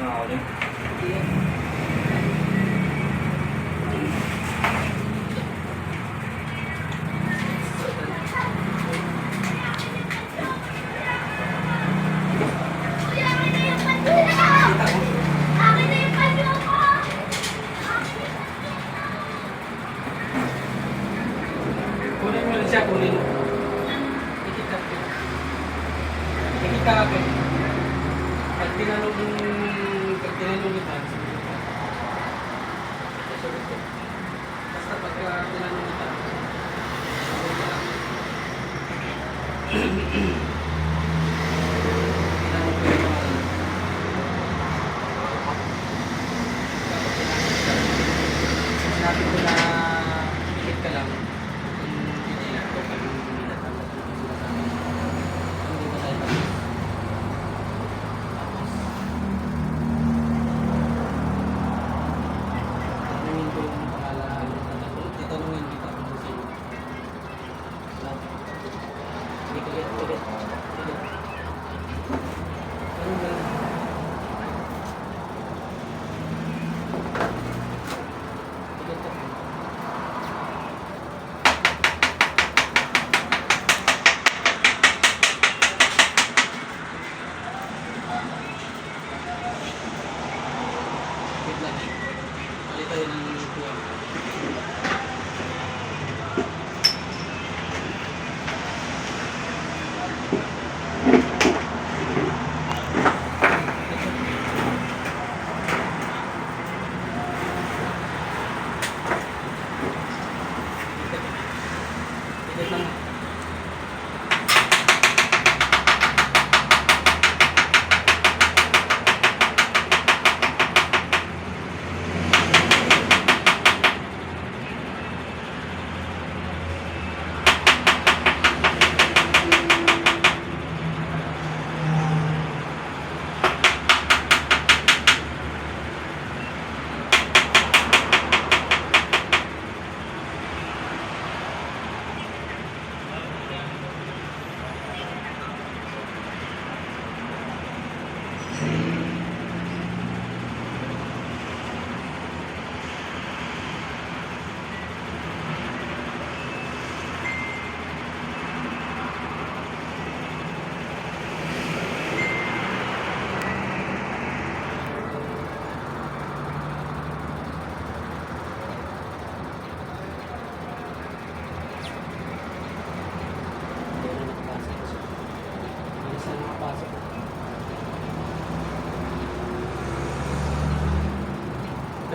ako din. Kunin mo lang siya, kunin mo. Ikita ko. Ikita ko. Pag tinanong kita, basta pagka tinanong kita, tinanong ko yung mga sinabi ko na pikit ka lang.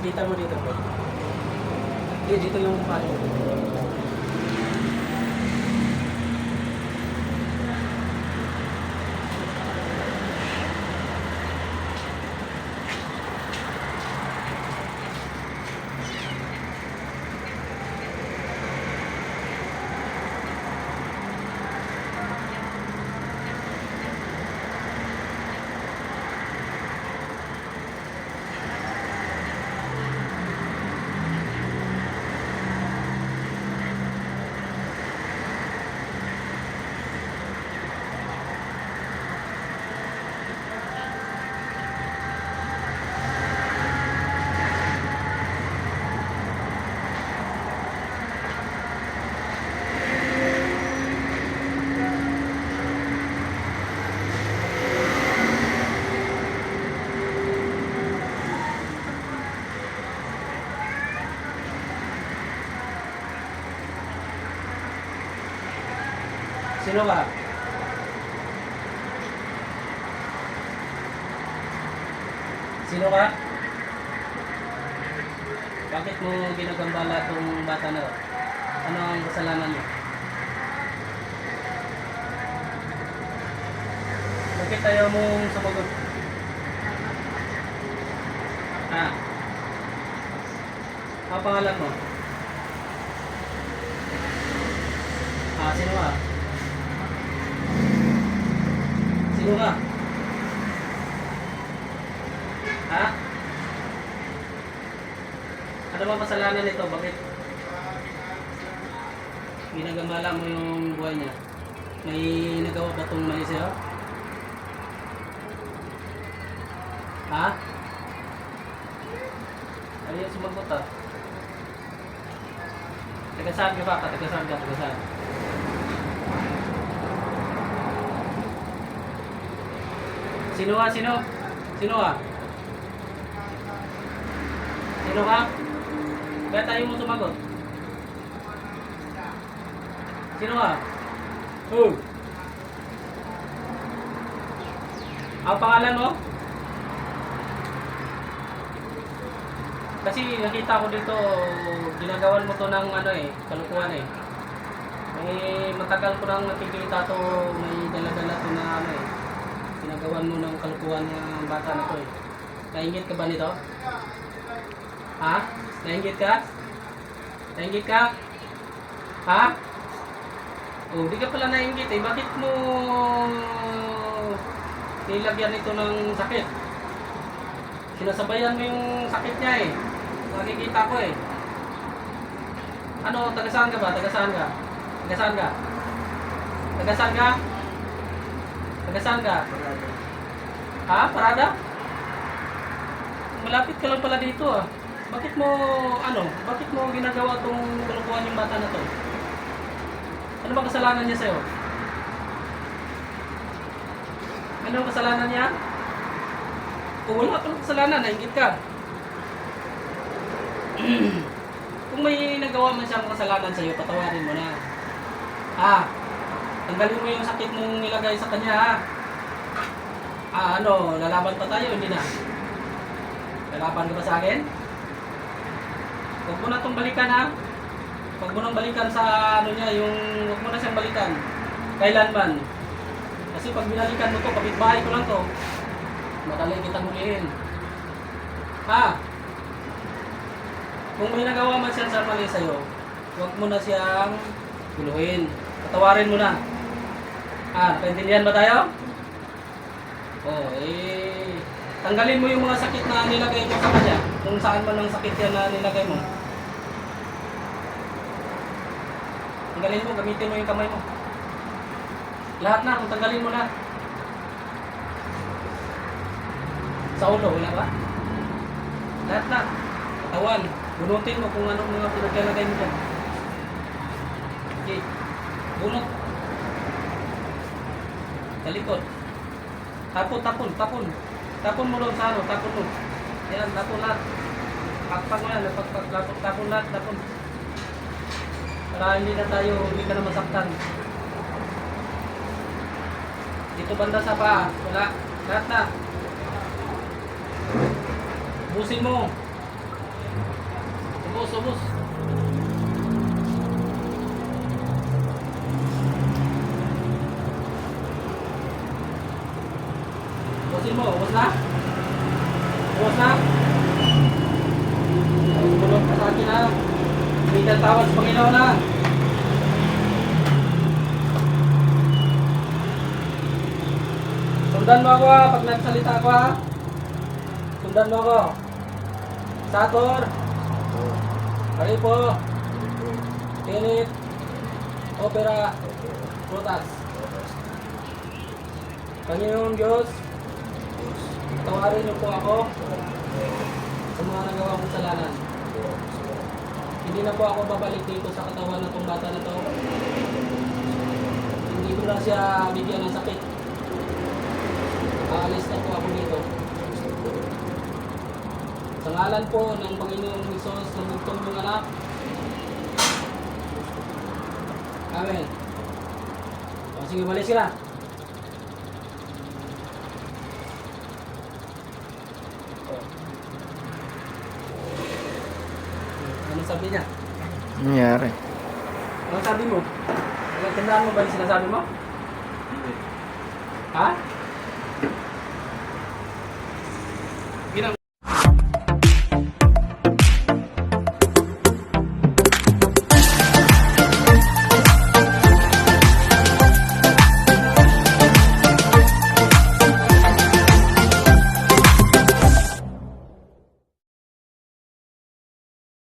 Kita mo dito, bro. Dito yung paano. Sino ka? Sino ka? Bakit mo ginagambala itong bata na? Ano ang kasalanan mo? Bakit ayaw mong sumagot? Ang pangalan mo? Sino ka? Sino ka? Ano ba kasalanan nito? Bakit ginagambala mo yung buhay niya? May nagawa ba itong mali sa'yo? Ha? Ayaw sumagot ah. Taga saan ka ba? Taga saan ka? Taga saan? Sino ka? Sino? Sino ka? Sino ka? Kaya tayo mo sumagot. Sino ka? Oh. Ang pangalan mo? Kasi nakita ko dito, ginagawan mo to ng ano eh, kalukuhan eh. May matagal ko nang nakikita to, may dala-dala to na ano eh. Ginagawan mo ng kalukuhan ng bata na to eh. Nainggit ka ba nito? Ha? Nainggit ka? Nainggit ka? Ha? Oh, di ka pala nainggit eh. Bakit mo nilagyan ito ng sakit? Sinasabayan mo yung sakit niya eh. Nakikita ko eh. Ano, taga saan ka ba? Taga saan ka? Taga saan ka? Taga saan ka? Taga saan ka? Ha? Parada? Malapit ka lang pala dito ah. Bakit mo, bakit mo ginagawa tong kalukuhan yung bata na to? Ano ba kasalanan niya sa'yo? Ano ang kasalanan niya? Kung wala ka ng kasalanan, nainggit ka. Kung may nagawa man siyang kasalanan sa'yo, patawarin mo na. Tanggalin mo yung sakit mong nilagay sa kanya ha. Lalaban pa tayo, hindi na. Lalaban ka ba sa akin? Huwag mo na itong balikan ha. Huwag mo nang balikan sa huwag mo na siyang balikan. Kailanman. Kasi pag binalikan mo to, kapitbahay ko lang to. Madali kitang hulihin. Kung may nagawa man siya sa mali sa'yo, huwag mo na siyang guluhin. Patawarin mo na. Nakaintindihan ba tayo? Tanggalin mo yung mga sakit na nilagay mo sa kanya. Kung saan man ang sakit yan na nilagay mo. Tanggalin mo, gamitin mo yung kamay mo. Lahat na, kung tanggalin mo na. Sa ulo, wala ba? Lahat na. Katawan. Bunutin mo kung anong mga pinaglalagay mo dyan. Okay. Bunot. Sa likod. Tapon. Tapon mo doon sa tapon mo. Yan, tapon lahat. Pakpak mo yan, tapon lahat, tapon. Para hindi ka na masaktan. Dito banda sa paa, wala. Lahat na. Ubusin mo. Ubus. Ubusin mo, ubus na? Ubus na? Sumunod ka sa akin ha. Hindi ka tawad sa Panginoon na. Sundan mo ako ha, pag nagsalita ako ha. Sundan mo ako. Sator. Haripo. Tinit. Opera. Prutas. Panginoon Diyos, tawarin niyo po ako sa mga nagawa kong kasalanan. Hindi na po ako babalik dito sa katawan ng itong bata na to. Hindi ko na siya bigyan ng sakit. Aalis na po ako dito. Sa ngalan po ng Panginoong Hesus na bugtong yung anak. Amen. Sige, malis ka na. Anong sabi niya? Nangyari. Anong sabi mo? Tandaan mo ba yung sinasabi mo? Hindi. Ha?